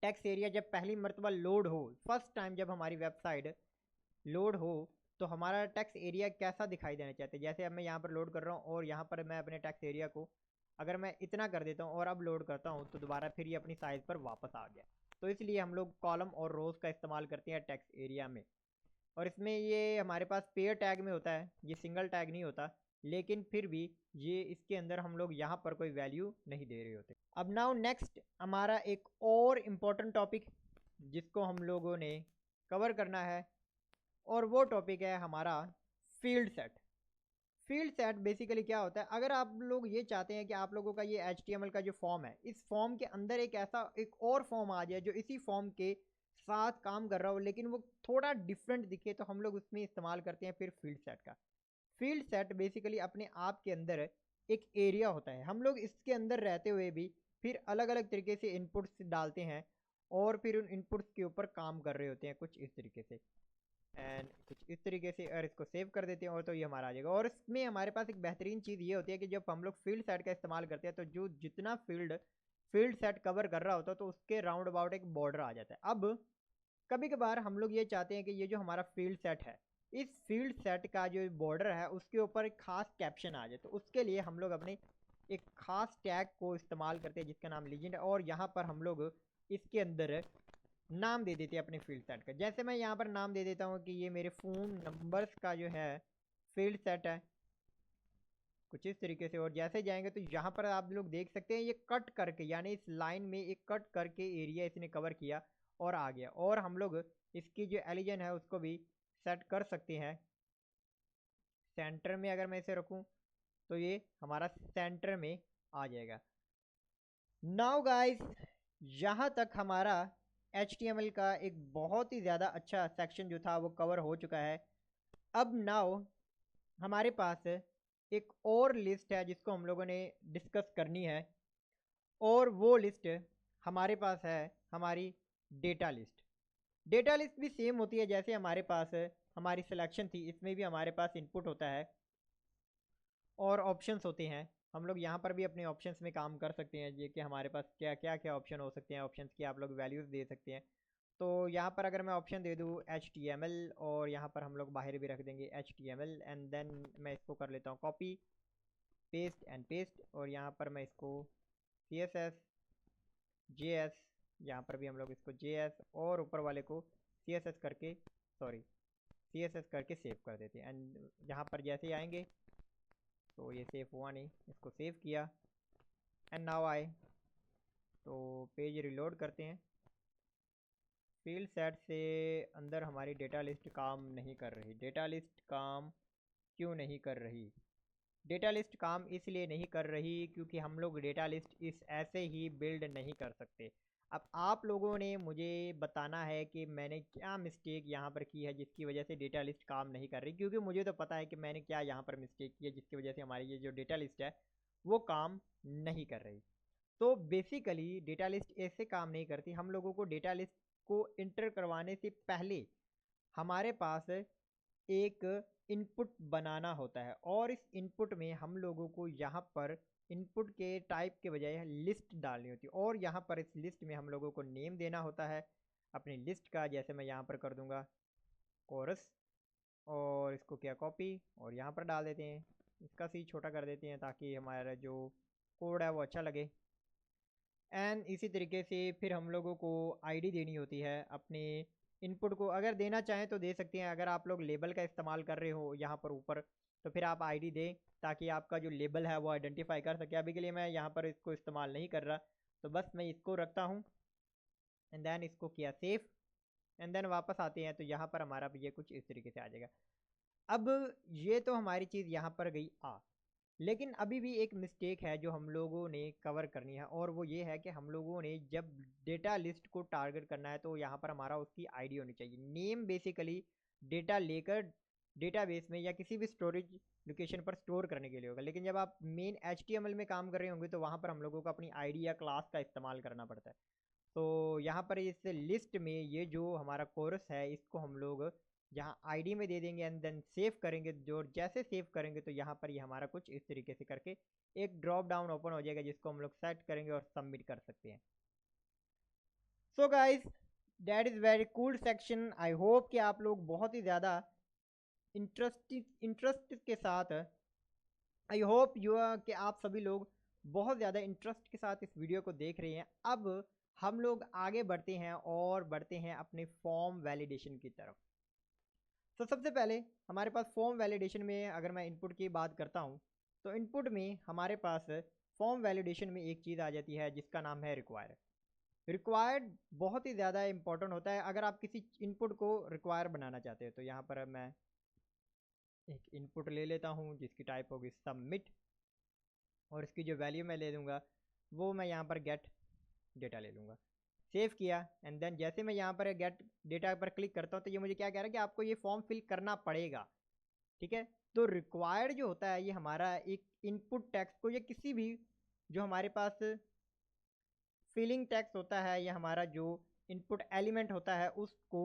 टेक्स्ट एरिया जब पहली मरतबा लोड हो, फर्स्ट टाइम जब हमारी वेबसाइट लोड हो, तो हमारा टेक्स्ट एरिया कैसा दिखाई देना चाहते हैं। जैसे अब मैं यहाँ पर लोड कर रहा हूँ और यहाँ पर मैं अपने टेक्स्ट एरिया को अगर मैं इतना कर देता हूँ और अब लोड करता हूँ तो दोबारा फिर ये अपनी साइज़ पर वापस आ गया। तो इसलिए हम लोग कॉलम और रोज़ का इस्तेमाल करते हैं टेक्स्ट एरिया में। और इसमें ये हमारे पास पेयर टैग में होता है, ये सिंगल टैग नहीं होता। लेकिन फिर भी ये इसके अंदर हम लोग यहाँ पर कोई वैल्यू नहीं दे रहे होते। अब नाउ नेक्स्ट हमारा एक और इम्पोर्टेंट टॉपिक जिसको हम लोगों ने कवर करना है, और वो टॉपिक है हमारा field set. Field set basically क्या होता है, अगर आप लोग ये चाहते हैं कि आप लोगों का ये HTML का जो फॉर्म है, इस फॉर्म के अंदर एक और फॉर्म आ जाए जो इसी फॉर्म के साथ काम कर रहा हो लेकिन वो थोड़ा डिफरेंट दिखे, तो हम लोग उसमें इस्तेमाल करते हैं फिर फील्ड सेट का। फील्ड सेट बेसिकली अपने आप के अंदर एक एरिया होता है, हम लोग इसके अंदर रहते हुए भी फिर अलग अलग तरीके से इनपुट्स डालते हैं और फिर उन इनपुट्स के ऊपर काम कर रहे होते हैं कुछ इस तरीके से एंड कुछ इस तरीके से। और इसको सेव कर देते हैं और तो ये हमारा आ जाएगा। और इसमें हमारे पास एक बेहतरीन चीज़ ये होती है कि जब हम लोग फील्ड सेट का इस्तेमाल करते हैं तो जो जितना फील्ड सेट कवर कर रहा होता है तो उसके राउंड अबाउट एक बॉर्डर आ जाता है। अब कभी कभार हम लोग ये चाहते हैं कि ये जो हमारा फील्ड सेट है, इस फील्ड सेट का जो बॉर्डर है उसके ऊपर एक खास कैप्शन आ जाए, तो उसके लिए हम लोग अपने एक खास टैग को इस्तेमाल करते हैं जिसका नाम लीजेंड है। और यहाँ पर हम लोग इसके अंदर नाम दे देते हैं अपने फील्ड सेट का। जैसे मैं यहाँ पर नाम दे देता हूँ कि ये मेरे फ़ोन नंबर्स का जो है फील्ड सेट है, कुछ इस तरीके से। और जैसे जाएंगे तो यहाँ पर आप लोग देख सकते हैं ये कट करके, यानी इस लाइन में एक कट करके एरिया इसने कवर किया और आ गया। और हम लोग इसकी जो एलिजन है उसको भी सेट कर सकते हैं सेंटर में। अगर मैं इसे रखूँ तो ये हमारा सेंटर में आ जाएगा। नाउ गाइस, यहाँ तक हमारा HTML का एक बहुत ही ज़्यादा अच्छा सेक्शन जो था वो कवर हो चुका है। अब नाउ हमारे पास एक और लिस्ट है जिसको हम लोगों ने डिस्कस करनी है, और वो लिस्ट हमारे पास है हमारी डेटा लिस्ट। डेटा लिस्ट भी सेम होती है जैसे हमारे पास हमारी सिलेक्शन थी, इसमें भी हमारे पास इनपुट होता है और ऑप्शंस होते हैं। हम लोग यहाँ पर भी अपने ऑप्शंस में काम कर सकते हैं, ये कि हमारे पास क्या क्या क्या ऑप्शन हो सकते हैं, ऑप्शंस की आप लोग वैल्यूज़ दे सकते हैं। तो यहाँ पर अगर मैं ऑप्शन दे दूँ HTML, और यहाँ पर हम लोग बाहर भी रख देंगे HTML, एंड देन मैं इसको कर लेता हूँ कॉपी पेस्ट एंड पेस्ट, और यहाँ पर मैं इसको CSS JS, यहाँ पर भी हम लोग इसको JS और ऊपर वाले को CSS करके सेव कर देते हैं। एंड यहाँ पर जैसे ही आएंगे तो ये सेव हुआ नहीं, इसको सेव किया एंड नाउ आए तो पेज रिलोड करते हैं। फील्ड सेट से अंदर हमारी डेटा लिस्ट काम नहीं कर रही। डेटा लिस्ट काम क्यों नहीं कर रही? डेटा लिस्ट काम इसलिए नहीं कर रही क्योंकि हम लोग डेटा लिस्ट इस ऐसे ही बिल्ड नहीं कर सकते। अब आप लोगों ने मुझे बताना है कि मैंने क्या मिस्टेक यहाँ पर की है जिसकी वजह से डेटा लिस्ट काम नहीं कर रही, क्योंकि मुझे तो पता है कि मैंने क्या यहाँ पर मिस्टेक की है जिसकी वजह से हमारी ये जो डेटा लिस्ट है वो काम नहीं कर रही। तो बेसिकली डेटा लिस्ट ऐसे काम नहीं करती। हम लोगों को डेटा लिस्ट को इंटर करवाने से पहले हमारे पास एक इनपुट बनाना होता है, और इस इनपुट में हम लोगों को यहाँ पर इनपुट के टाइप के बजाय लिस्ट डालनी होती है, और यहाँ पर इस लिस्ट में हम लोगों को नेम देना होता है अपनी लिस्ट का। जैसे मैं यहाँ पर कर दूँगा कोरस, और इसको क्या कॉपी और यहाँ पर डाल देते हैं। इसका सी छोटा कर देते हैं ताकि हमारा जो कोड है वो अच्छा लगे। एंड इसी तरीके से फिर हम लोगों को आईडी देनी होती है अपने इनपुट को। अगर देना चाहें तो दे सकते हैं, अगर आप लोग लेबल का इस्तेमाल कर रहे हो यहाँ पर ऊपर तो फिर आप आईडी दें ताकि आपका जो लेबल है वो आइडेंटिफाई कर सके। अभी के लिए मैं यहाँ पर इसको इस्तेमाल नहीं कर रहा, तो बस मैं इसको रखता हूँ एंड देन इसको किया सेव, एंड देन वापस आते हैं तो यहाँ पर हमारा ये कुछ इस तरीके से आ जाएगा। अब ये तो हमारी चीज़ यहाँ पर गई लेकिन अभी भी एक मिस्टेक है जो हम लोगों ने कवर करनी है, और वो ये है कि हम लोगों ने जब डेटा लिस्ट को टारगेट करना है तो यहाँ पर हमारा उसकी आईडी होनी चाहिए। नेम बेसिकली डेटा लेकर डेटाबेस में या किसी भी स्टोरेज लोकेशन पर स्टोर करने के लिए होगा, लेकिन जब आप मेन HTML में काम कर रहे होंगे तो वहाँ पर हम लोगों को अपनी आईडी या क्लास का इस्तेमाल करना पड़ता है। तो यहाँ पर इस लिस्ट में ये जो हमारा कोर्स है इसको हम लोग यहाँ आईडी में दे देंगे एंड देन सेव करेंगे। जो जैसे सेव करेंगे तो यहाँ पर ये हमारा कुछ इस तरीके से करके एक ड्रॉप डाउन ओपन हो जाएगा जिसको हम लोग सेट करेंगे और सबमिट कर सकते हैं। So guys, that is very cool section. I hope कि आप लोग बहुत ही ज़्यादा इंटरेस्ट के साथ, आई होप कि आप सभी लोग बहुत ज़्यादा इंटरेस्ट के साथ इस वीडियो को देख रहे हैं। अब हम लोग आगे बढ़ते हैं और बढ़ते हैं अपने फॉर्म वैलिडेशन की तरफ। तो सबसे पहले हमारे पास फॉर्म वैलिडेशन में अगर मैं इनपुट की बात करता हूँ, तो इनपुट में हमारे पास फॉर्म वैलिडेशन में एक चीज़ आ जाती है जिसका नाम है रिक्वायर। रिक्वायर्ड बहुत ही ज़्यादा इंपॉर्टेंट होता है अगर आप किसी इनपुट को रिक्वायर बनाना चाहते हो। तो यहाँ पर मैं एक इनपुट ले लेता हूँ जिसकी टाइप होगी सबमिट, और इसकी जो वैल्यू मैं ले लूँगा वो मैं यहाँ पर गेट डेटा ले लूँगा। सेव किया एंड देन जैसे मैं यहाँ पर गेट डेटा पर क्लिक करता हूँ तो ये मुझे क्या कह रहा है कि आपको ये फॉर्म फिल करना पड़ेगा। ठीक है, तो रिक्वायर्ड जो होता है ये हमारा एक इनपुट टेक्स्ट को या किसी भी जो हमारे पास फिलिंग टेक्स्ट होता है या हमारा जो इनपुट एलिमेंट होता है उसको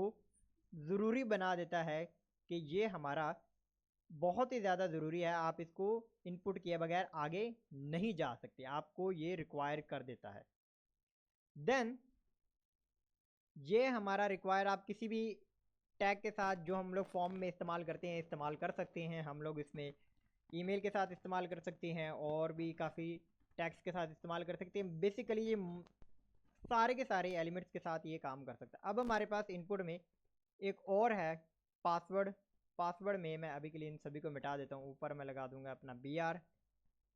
ज़रूरी बना देता है कि ये हमारा बहुत ही ज़्यादा ज़रूरी है, आप इसको इनपुट किए बगैर आगे नहीं जा सकते, आपको ये रिक्वायर कर देता है। देन ये हमारा रिक्वायर आप किसी भी टैग के साथ जो हम लोग फॉर्म में इस्तेमाल करते हैं इस्तेमाल कर सकते हैं। हम लोग इसमें ईमेल के साथ इस्तेमाल कर सकते हैं और भी काफ़ी टैग्स के साथ इस्तेमाल कर सकते हैं। बेसिकली ये सारे के सारे एलिमेंट्स के साथ ये काम कर सकता है। अब हमारे पास इनपुट में एक और है पासवर्ड। पासवर्ड में मैं अभी के लिए इन सभी को मिटा देता हूँ, ऊपर मैं लगा दूंगा अपना BR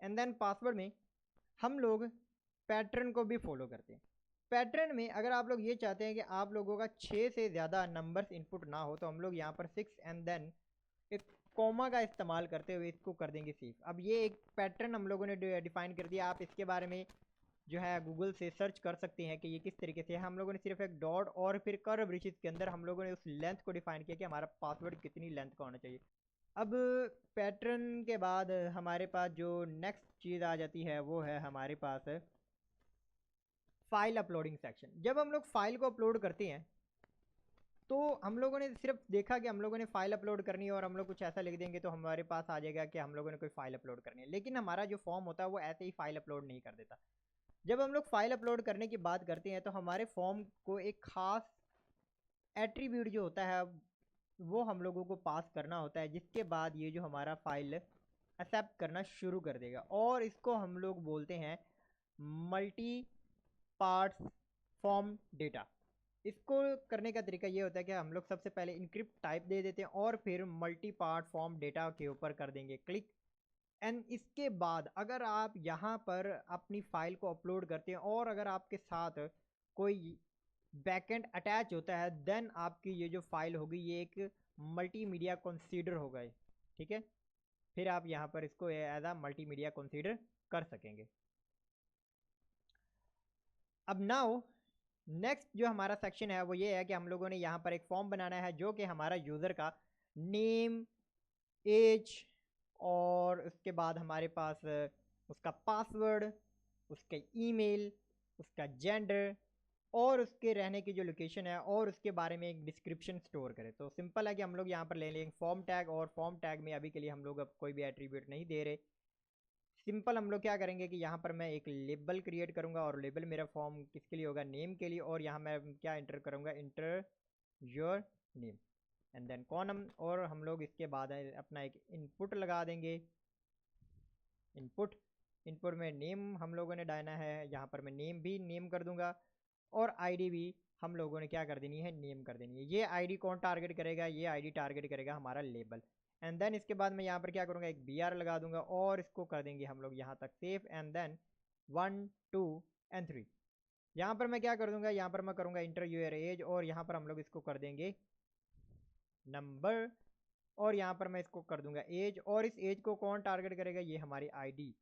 एंड देन पासवर्ड में हम लोग पैटर्न को भी फॉलो करते हैं। पैटर्न में अगर आप लोग ये चाहते हैं कि आप लोगों का 6 से ज़्यादा नंबर्स इनपुट ना हो तो हम लोग यहाँ पर 6 एंड देन एक कॉमा का इस्तेमाल करते हुए इसको कर देंगे सेव। अब ये एक पैटर्न हम लोगों ने डिफाइन कर दिया। आप इसके बारे में जो है गूगल से सर्च कर सकते हैं कि ये किस तरीके से है। हम लोगों ने सिर्फ एक डॉट और फिर कर्व ब्रेसेस के अंदर हम लोगों ने उस लेंथ को डिफाइन किया कि हमारा पासवर्ड कितनी लेंथ का होना चाहिए। अब पैटर्न के बाद हमारे पास जो नेक्स्ट चीज़ आ जाती है वो है हमारे पास फाइल अपलोडिंग सेक्शन। जब हम लोग फाइल को अपलोड करते हैं तो हम लोगों ने सिर्फ देखा कि हम लोगों ने फाइल अपलोड करनी है और हम लोग कुछ ऐसा लिख देंगे तो हमारे पास आ जाएगा कि हम लोगों ने कोई फाइल अपलोड करनी है, लेकिन हमारा जो फॉर्म होता है वो ऐसे ही फाइल अपलोड नहीं कर देता। जब हम लोग फाइल अपलोड करने की बात करते हैं तो हमारे फॉर्म को एक खास एट्रीब्यूट जो होता है वो हम लोगों को पास करना होता है, जिसके बाद ये जो हमारा फाइल एक्सेप्ट करना शुरू कर देगा और इसको हम लोग बोलते हैं मल्टी पार्ट्स फॉर्म डेटा। इसको करने का तरीका ये होता है कि हम लोग सबसे पहले इनक्रिप्ट टाइप दे देते हैं और फिर मल्टी पार्ट फॉर्म डेटा के ऊपर कर देंगे क्लिक एंड इसके बाद अगर आप यहाँ पर अपनी फाइल को अपलोड करते हैं और अगर आपके साथ कोई बैकएंड अटैच होता है देन आपकी ये जो फाइल होगी ये एक मल्टीमीडिया कंसीडर हो गए। ठीक है, फिर आप यहाँ पर इसको एज अ मल्टीमीडिया कंसीडर कर सकेंगे। अब नाउ नेक्स्ट जो हमारा सेक्शन है वो ये है कि हम लोगों ने यहाँ पर एक फॉर्म बनाना है जो कि हमारा यूज़र का नेम, एज और उसके बाद हमारे पास उसका पासवर्ड, उसका ईमेल, उसका जेंडर और उसके रहने की जो लोकेशन है और उसके बारे में एक डिस्क्रिप्शन स्टोर करें। तो सिंपल है कि हम लोग यहाँ पर ले लेंगे फॉर्म टैग और फॉर्म टैग में अभी के लिए हम लोग अब कोई भी एट्रीब्यूट नहीं दे रहे। सिंपल हम लोग क्या करेंगे कि यहाँ पर मैं एक लेबल क्रिएट करूँगा और लेबल मेरा फॉर्म किसके लिए होगा, नेम के लिए, और यहाँ मैं क्या इंटर करूँगा, enter your name and then column, और हम लोग इसके बाद अपना एक इनपुट लगा देंगे। इनपुट में नेम हम लोगों ने डालना है, यहाँ पर मैं नेम भी नेम कर दूंगा और आईडी भी हम लोगों ने क्या कर देनी है, नेम कर देनी है। ये आईडी कौन टारगेट करेगा, ये आईडी टारगेट करेगा हमारा लेबल। एंड देन इसके बाद मैं यहाँ पर क्या करूँगा, एक BR लगा दूंगा और इसको कर देंगे हम लोग यहाँ तक सेव एंड देन 1 2 एंड 3। यहाँ पर मैं क्या कर दूंगा, यहाँ पर मैं करूँगा इंटर यूर एज और यहाँ पर हम लोग इसको कर देंगे नंबर और यहाँ पर मैं इसको कर दूंगा एज, और इस एज को कौन टारगेट करेगा, ये हमारी आईडी।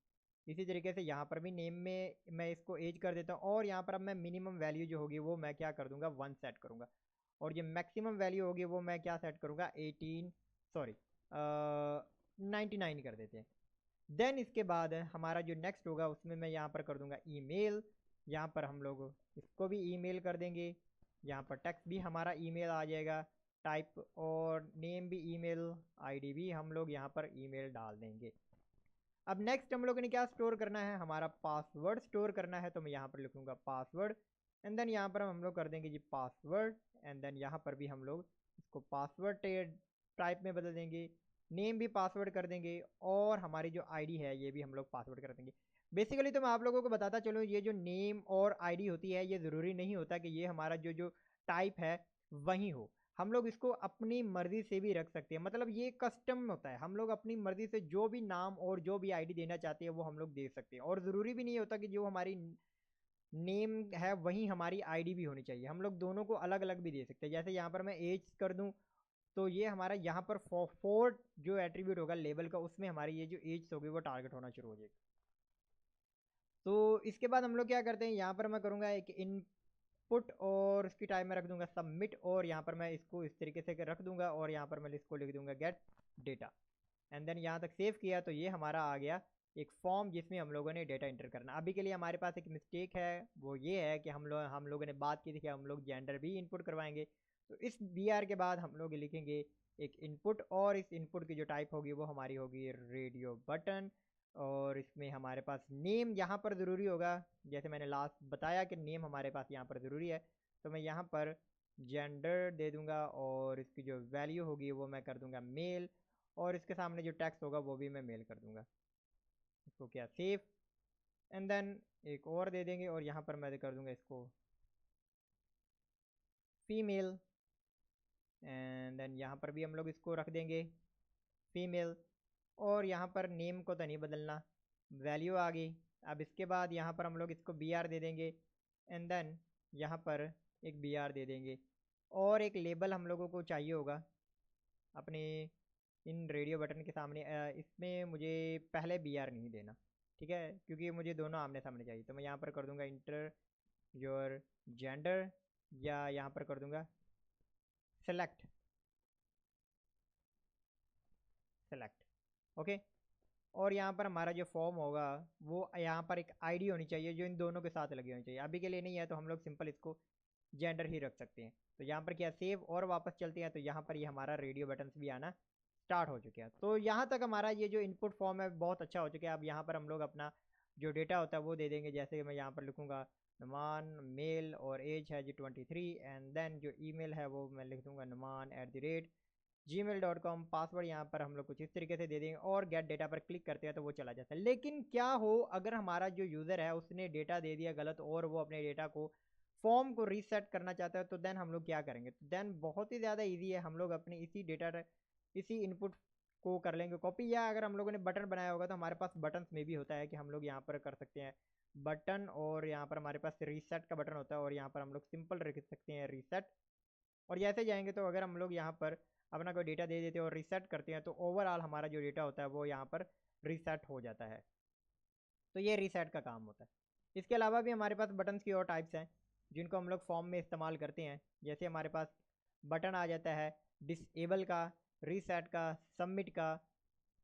इसी तरीके से यहाँ पर भी नेम में मैं इसको एज कर देता हूँ और यहाँ पर अब मैं मिनिमम वैल्यू जो होगी वो मैं क्या कर दूंगा 1 सेट करूँगा और ये मैक्सिमम वैल्यू होगी वो मैं क्या सेट करूँगा 99 कर देते हैं। देन इसके बाद हमारा जो नेक्स्ट होगा उसमें मैं यहाँ पर कर दूंगा ईमेल। यहाँ पर हम लोग इसको भी ईमेल कर देंगे, यहाँ पर टेक्स्ट भी हमारा ईमेल आ जाएगा, टाइप और नेम भी ईमेल, आईडी भी हम लोग यहाँ पर ईमेल डाल देंगे। अब नेक्स्ट हम लोगों ने क्या स्टोर करना है, हमारा पासवर्ड स्टोर करना है। तो मैं यहाँ पर लिखूँगा पासवर्ड एंड देन यहाँ पर हम लोग कर देंगे जी पासवर्ड एंड देन यहाँ पर भी हम लोग इसको पासवर्ड टाइप में बदल देंगे, नेम भी पासवर्ड कर देंगे और हमारी जो आईडी है ये भी हम लोग पासवर्ड कर देंगे। बेसिकली तो मैं आप लोगों को बताता चलूँ, ये जो नेम और आईडी होती है ये ज़रूरी नहीं होता कि ये हमारा जो टाइप है वही हो। हम लोग इसको अपनी मर्जी से भी रख सकते हैं, मतलब ये कस्टम होता है, हम लोग अपनी मर्जी से जो भी नाम और जो भी आईडी देना चाहते हैं वो हम लोग दे सकते हैं। और ज़रूरी भी नहीं होता कि जो हमारी नेम है वही हमारी आईडी भी होनी चाहिए, हम लोग दोनों को अलग अलग भी दे सकते हैं। जैसे यहाँ पर मैं एज कर दूँ तो ये हमारा यहाँ पर फोर्थ जो एट्रीब्यूट होगा लेबल का, उसमें हमारी ये जो एज होगी वो टारगेट होना शुरू हो जाएगी। तो इसके बाद हम लोग क्या करते हैं, यहाँ पर मैं करूँगा एक इनपुट और इसकी टाइप में रख दूंगा सबमिट, और यहाँ पर मैं इसको इस तरीके से रख दूंगा और यहाँ पर मैं इसको लिख दूंगा गेट डेटा। एंड देन यहाँ तक सेव किया तो ये हमारा आ गया एक फॉर्म जिसमें हम लोगों ने डेटा इंटर करना। अभी के लिए हमारे पास एक मिस्टेक है, वो ये है कि हम लोगों ने बात की थी कि हम लोग जेंडर भी इनपुट करवाएंगे। तो इस बी आर के बाद हम लोग लिखेंगे एक इनपुट, और इस इनपुट की जो टाइप होगी वो हमारी होगी रेडियो बटन। और इसमें हमारे पास नेम यहाँ पर ज़रूरी होगा, जैसे मैंने लास्ट बताया कि नेम हमारे पास यहाँ पर ज़रूरी है। तो मैं यहाँ पर जेंडर दे दूँगा और इसकी जो वैल्यू होगी वो मैं कर दूँगा मेल, और इसके सामने जो टेक्स्ट होगा वो भी मैं मेल कर दूँगा। इसको क्या सेव, एंड देन एक और दे देंगे और यहाँ पर मैं कर दूँगा इसको फीमेल, एंड देन यहाँ पर भी हम लोग इसको रख देंगे फीमेल। और यहाँ पर नेम को तो नहीं बदलना, वैल्यू आ गई। अब इसके बाद यहाँ पर हम लोग इसको बी आर दे देंगे, एंड देन यहाँ पर एक बी आर दे देंगे। और एक लेबल हम लोगों को चाहिए होगा अपने इन रेडियो बटन के सामने, इसमें मुझे पहले बी आर नहीं देना, ठीक है, क्योंकि मुझे दोनों आमने सामने चाहिए। तो मैं यहाँ पर कर दूँगा इंटर योर जेंडर, या यहाँ पर कर दूँगा सेलेक्ट ओके। और यहाँ पर हमारा जो फॉर्म होगा वो यहाँ पर एक आईडी होनी चाहिए जो इन दोनों के साथ लगी होनी चाहिए। अभी के लिए नहीं है तो हम लोग सिंपल इसको जेंडर ही रख सकते हैं। तो यहाँ पर क्या सेव, और वापस चलते हैं तो यहाँ पर ये हमारा रेडियो बटन भी आना स्टार्ट हो चुके हैं। तो यहाँ तक हमारा ये जो इनपुट फॉर्म है बहुत अच्छा हो चुका है। अब यहाँ पर हम लोग अपना जो डेटा होता है वो दे देंगे। जैसे मैं यहाँ पर लिखूँगा नुमान मेल और एज है जी 23, एंड देन जो ईमेल है वो मैं लिख दूँगा numan@gmail.com। पासवर्ड यहाँ पर हम लोग कुछ इस तरीके से दे देंगे और गेट डेटा पर क्लिक करते हैं तो वो चला जाता है। लेकिन क्या हो अगर हमारा जो यूज़र है उसने डेटा दे दिया गलत और वो अपने डेटा को फॉर्म को रीसेट करना चाहता है, तो देन हम लोग क्या करेंगे? तो देन बहुत ही ज़्यादा ईजी है, हम लोग अपने इसी इनपुट को कर लेंगे कॉपी, या अगर हम लोगों ने बटन बनाया होगा तो हमारे पास बटन्स में भी होता है कि हम लोग यहाँ पर कर सकते हैं बटन, और यहाँ पर हमारे पास रीसेट का बटन होता है और यहाँ पर हम लोग सिंपल रख सकते हैं रीसेट। और जैसे जाएंगे तो अगर हम लोग यहाँ पर अपना कोई डेटा दे देते हैं और रीसेट करते हैं तो ओवरऑल हमारा जो डेटा होता है वो यहाँ पर रीसेट हो जाता है। तो ये रीसेट का काम होता है। इसके अलावा भी हमारे पास बटन्स की और टाइप्स हैं जिनको हम लोग फॉर्म में इस्तेमाल करते हैं। जैसे हमारे पास बटन आ जाता है डिसेबल का, रीसेट का, सबमिट का।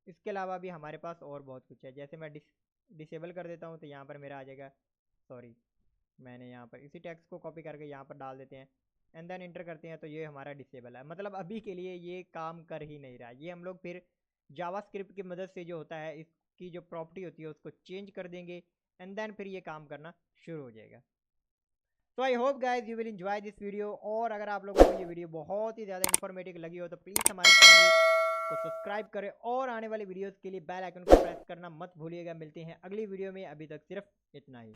इसके अलावा भी हमारे पास और बहुत कुछ है। जैसे मैं डिसेबल कर देता हूँ तो यहाँ पर मेरा आ जाएगा, सॉरी मैंने यहाँ पर इसी टेक्स्ट को कॉपी करके यहाँ पर डाल देते हैं, एंड देन इंटर करते हैं तो ये हमारा डिसेबल है। मतलब अभी के लिए ये काम कर ही नहीं रहा। ये हम लोग फिर जावास्क्रिप्ट की मदद से जो होता है इसकी जो प्रॉपर्टी होती है उसको चेंज कर देंगे, एंड देन फिर ये काम करना शुरू हो जाएगा। तो I hope guys you will enjoy this video. और अगर आप लोगों को ये वीडियो बहुत ही ज़्यादा इन्फॉर्मेटिव लगी हो तो प्लीज़ हमारे चैनल को सब्सक्राइब करें और आने वाली वीडियोस के लिए बेल आइकन को प्रेस करना मत भूलिएगा। मिलते हैं अगली वीडियो में, अभी तक सिर्फ इतना ही।